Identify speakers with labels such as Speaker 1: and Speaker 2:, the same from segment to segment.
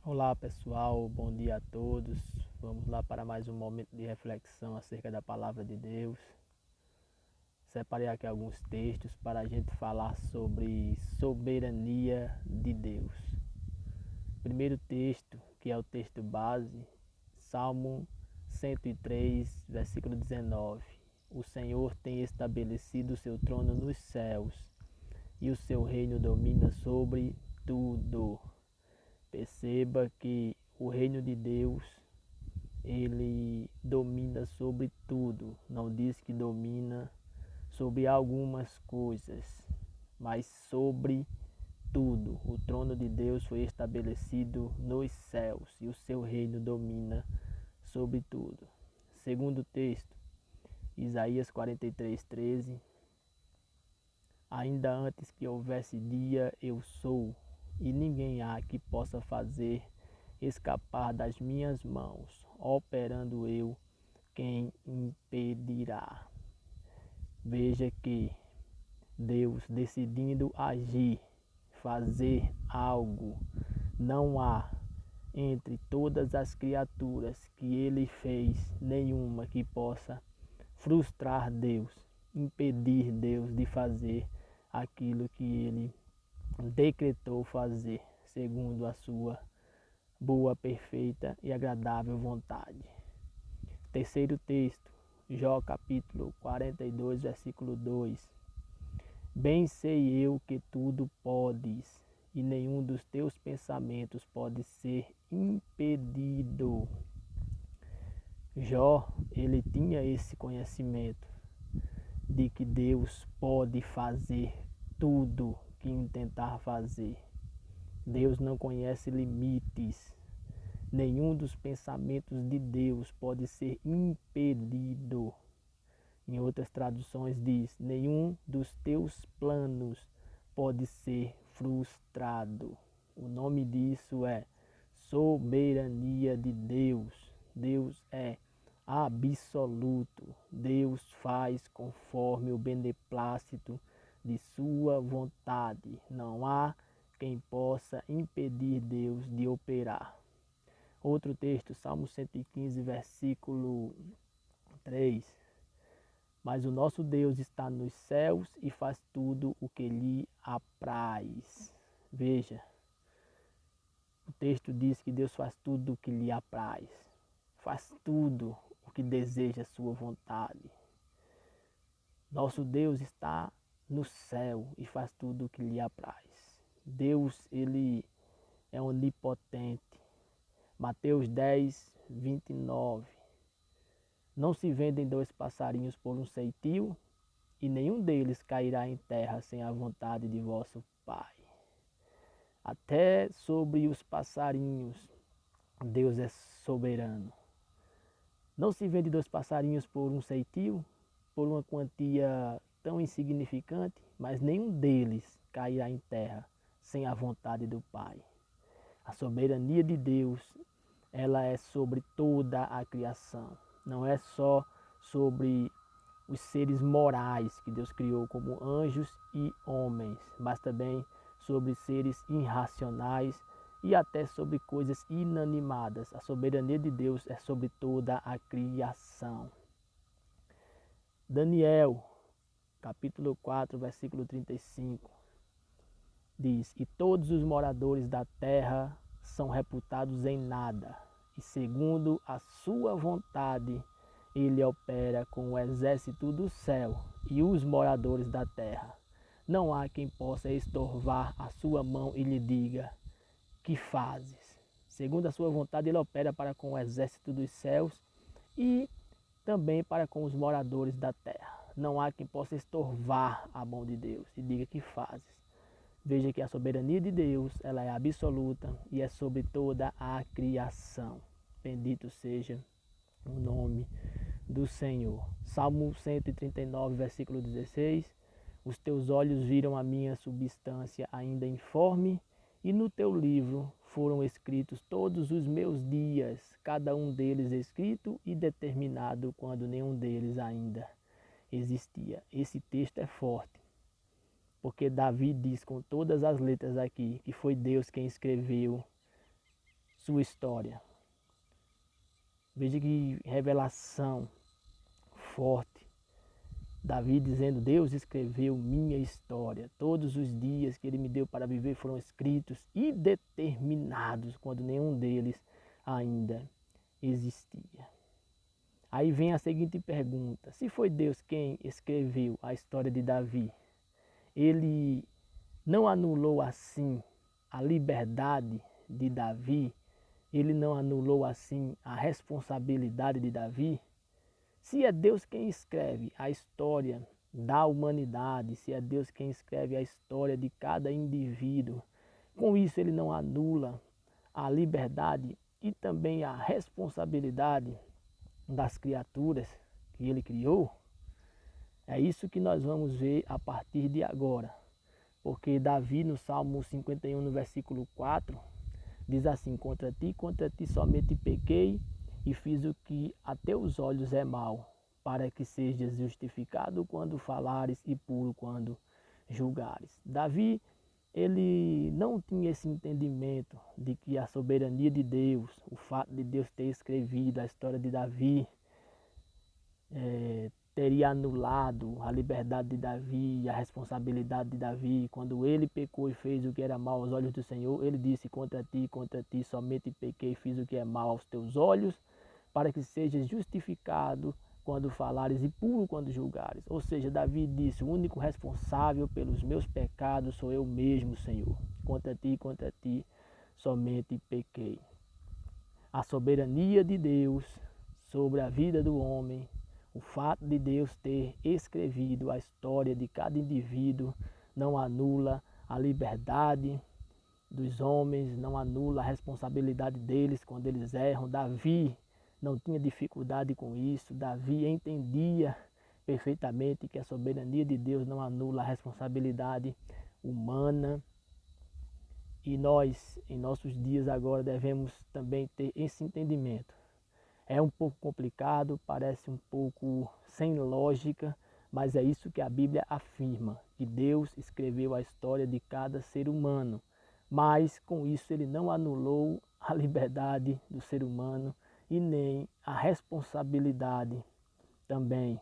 Speaker 1: Olá pessoal, bom dia a todos. Vamos lá para mais um momento de reflexão acerca da palavra de Deus. Separei aqui alguns textos para a gente falar sobre soberania de Deus. Primeiro texto, que é o texto base, Salmo 103, versículo 19. O Senhor tem estabelecido o seu trono nos céus e o seu reino domina sobre tudo. Perceba que o reino de Deus, ele domina sobre tudo. Não diz que domina sobre algumas coisas, mas sobre tudo. O trono de Deus foi estabelecido nos céus e o seu reino domina sobre tudo. Segundo texto, Isaías 43:13. Ainda antes que houvesse dia, eu sou, e ninguém há que possa fazer escapar das minhas mãos. Operando eu, quem impedirá? Veja que Deus decidindo agir, fazer algo, não há entre todas as criaturas que ele fez nenhuma que possa frustrar Deus, impedir Deus de fazer aquilo que ele decretou fazer, segundo a sua boa, perfeita e agradável vontade. Terceiro texto, Jó capítulo 42, versículo 2. Bem sei eu que tudo podes, e nenhum dos teus pensamentos pode ser impedido. Jó, ele tinha esse conhecimento de que Deus pode fazer tudo que intentar fazer. Deus não conhece limites. Nenhum dos pensamentos de Deus pode ser impedido. Em outras traduções diz: nenhum dos teus planos pode ser frustrado. O nome disso é soberania de Deus. Deus é absoluto. Deus faz conforme o beneplácito de sua vontade. Não há quem possa impedir Deus de operar. Outro texto, Salmo 115, versículo 3. Mas o nosso Deus está nos céus e faz tudo o que lhe apraz. Veja, o texto diz que Deus faz tudo o que lhe apraz. Faz tudo o que deseja a sua vontade. Nosso Deus está no céu e faz tudo o que lhe apraz. Deus, ele é onipotente. Mateus 10, 29. Não se vendem 2 passarinhos por um ceitio, e nenhum deles cairá em terra sem a vontade de vosso Pai. Até sobre os passarinhos, Deus é soberano. Não se vende 2 passarinhos por um ceitio, por uma quantia tão insignificante, mas nenhum deles cairá em terra sem a vontade do Pai. A soberania de Deus, ela é sobre toda a criação. Não é só sobre os seres morais que Deus criou como anjos e homens, mas também sobre seres irracionais e até sobre coisas inanimadas. A soberania de Deus é sobre toda a criação. Daniel, capítulo 4, versículo 35, diz: E todos os moradores da terra são reputados em nada, e segundo a sua vontade, ele opera com o exército do céu e os moradores da terra. Não há quem possa estorvar a sua mão e lhe diga: que fazes? Segundo a sua vontade, ele opera para com o exército dos céus e também para com os moradores da terra. Não há quem possa estorvar a mão de Deus e diga: que fazes? Veja que a soberania de Deus, ela é absoluta e é sobre toda a criação. Bendito seja o nome do Senhor. Salmo 139, versículo 16. Os teus olhos viram a minha substância ainda informe, e no teu livro foram escritos todos os meus dias, cada um deles escrito e determinado quando nenhum deles ainda existia. Esse texto é forte, porque Davi diz com todas as letras aqui que foi Deus quem escreveu sua história. Veja que revelação forte. Davi dizendo: Deus escreveu minha história. Todos os dias que Ele me deu para viver foram escritos e determinados, quando nenhum deles ainda existia. Aí vem a seguinte pergunta: se foi Deus quem escreveu a história de Davi, Ele não anulou assim a liberdade de Davi? Ele não anulou assim a responsabilidade de Davi? Se é Deus quem escreve a história da humanidade, se é Deus quem escreve a história de cada indivíduo, com isso Ele não anula a liberdade e também a responsabilidade das criaturas que Ele criou? É isso que nós vamos ver a partir de agora. Porque Davi, no Salmo 51, no versículo 4, diz assim: contra ti somente pequei e fiz o que a teus olhos é mal, para que sejas justificado quando falares e puro quando julgares. Davi, ele não tinha esse entendimento de que a soberania de Deus, o fato de Deus ter escrevido a história de Davi, teria anulado a liberdade de Davi, a responsabilidade de Davi. Quando ele pecou e fez o que era mal aos olhos do Senhor, ele disse: contra ti somente pequei e fiz o que é mal aos teus olhos, para que sejas justificado quando falares e puro quando julgares. Ou seja, Davi disse: o único responsável pelos meus pecados sou eu mesmo, Senhor. Contra ti somente pequei. A soberania de Deus sobre a vida do homem, o fato de Deus ter escrevido a história de cada indivíduo, não anula a liberdade dos homens, não anula a responsabilidade deles quando eles erram. Davi não tinha dificuldade com isso. Davi entendia perfeitamente que a soberania de Deus não anula a responsabilidade humana. E nós, em nossos dias agora, devemos também ter esse entendimento. É um pouco complicado, parece um pouco sem lógica, mas é isso que a Bíblia afirma, que Deus escreveu a história de cada ser humano. Mas com isso Ele não anulou a liberdade do ser humano e nem a responsabilidade também.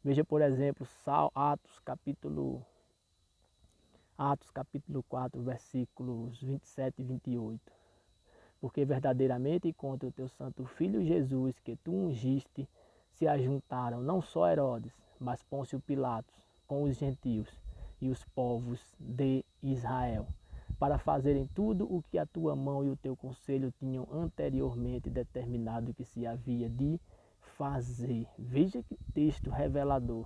Speaker 1: Veja, por exemplo, Atos capítulo 4, versículos 27 e 28. Porque verdadeiramente contra o teu santo Filho Jesus, que tu ungiste, se ajuntaram não só Herodes, mas Pôncio Pilatos, com os gentios e os povos de Israel, para fazerem tudo o que a tua mão e o teu conselho tinham anteriormente determinado que se havia de fazer. Veja que texto revelador.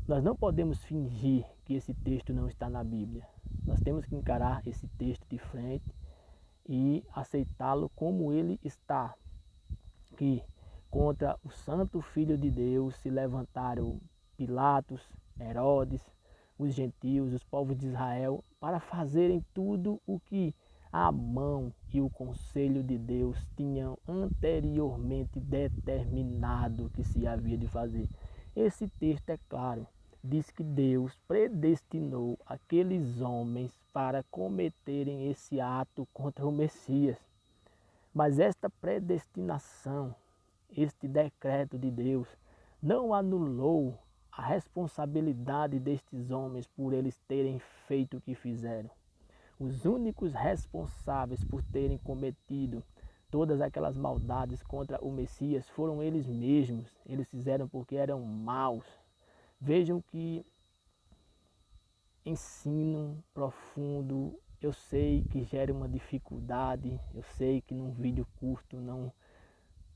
Speaker 1: Nós não podemos fingir que esse texto não está na Bíblia. Nós temos que encarar esse texto de frente e aceitá-lo como ele está. Que contra o santo Filho de Deus se levantaram Pilatos, Herodes, os gentios, os povos de Israel, para fazerem tudo o que a mão e o conselho de Deus tinham anteriormente determinado que se havia de fazer. Esse texto é claro, diz que Deus predestinou aqueles homens para cometerem esse ato contra o Messias. Mas esta predestinação, este decreto de Deus, não anulou a responsabilidade destes homens por eles terem feito o que fizeram. Os únicos responsáveis por terem cometido todas aquelas maldades contra o Messias foram eles mesmos. Eles fizeram porque eram maus. Vejam que ensino profundo. Eu sei que gera uma dificuldade, eu sei que num vídeo curto não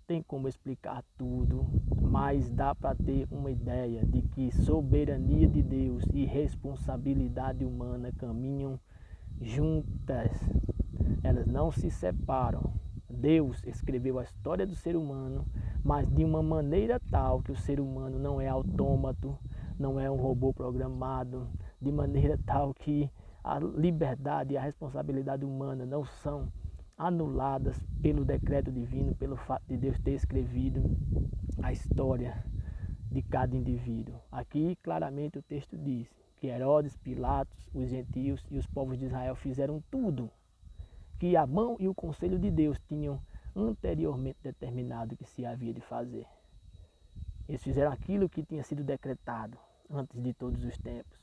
Speaker 1: tem como explicar tudo, mas dá para ter uma ideia de que soberania de Deus e responsabilidade humana caminham juntas, elas não se separam. Deus escreveu a história do ser humano, mas de uma maneira tal que o ser humano não é autômato, não é um robô programado, de maneira tal que a liberdade e a responsabilidade humana não são anuladas pelo decreto divino, pelo fato de Deus ter escrevido a história de cada indivíduo. Aqui claramente o texto diz que Herodes, Pilatos, os gentios e os povos de Israel fizeram tudo que a mão e o conselho de Deus tinham anteriormente determinado que se havia de fazer. Eles fizeram aquilo que tinha sido decretado antes de todos os tempos.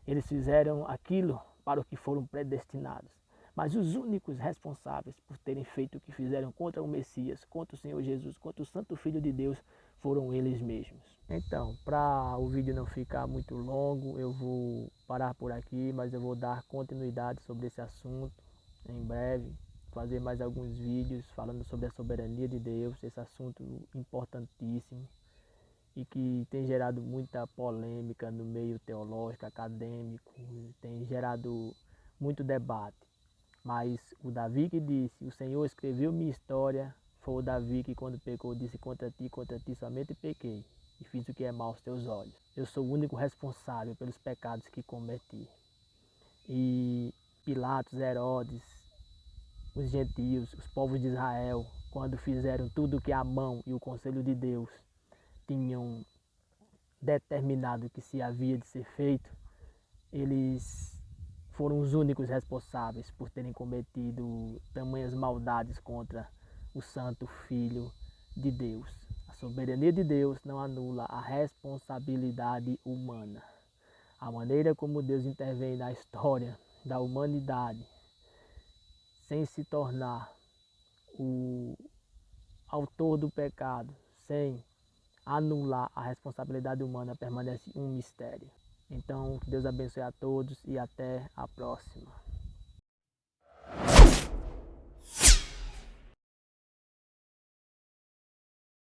Speaker 1: Eles fizeram aquilo para o que foram predestinados. Mas os únicos responsáveis por terem feito o que fizeram contra o Messias, contra o Senhor Jesus, contra o Santo Filho de Deus, foram eles mesmos. Então, para o vídeo não ficar muito longo, eu vou parar por aqui, mas eu vou dar continuidade sobre esse assunto em breve. Fazer mais alguns vídeos falando sobre a soberania de Deus, esse assunto importantíssimo e que tem gerado muita polêmica no meio teológico, acadêmico, tem gerado muito debate. Mas o Davi que disse, o Senhor escreveu minha história, foi o Davi que quando pecou disse, contra ti somente pequei e fiz o que é mal aos teus olhos. Eu sou o único responsável pelos pecados que cometi. E Pilatos, Herodes, os gentios, os povos de Israel, quando fizeram tudo o que a mão e o conselho de Deus tinham determinado que se havia de ser feito, eles foram os únicos responsáveis por terem cometido tamanhas maldades contra o Santo Filho de Deus. A soberania de Deus não anula a responsabilidade humana. A maneira como Deus intervém na história da humanidade, sem se tornar o autor do pecado, sem anular a responsabilidade humana, permanece um mistério. Então, que Deus abençoe a todos e até a próxima.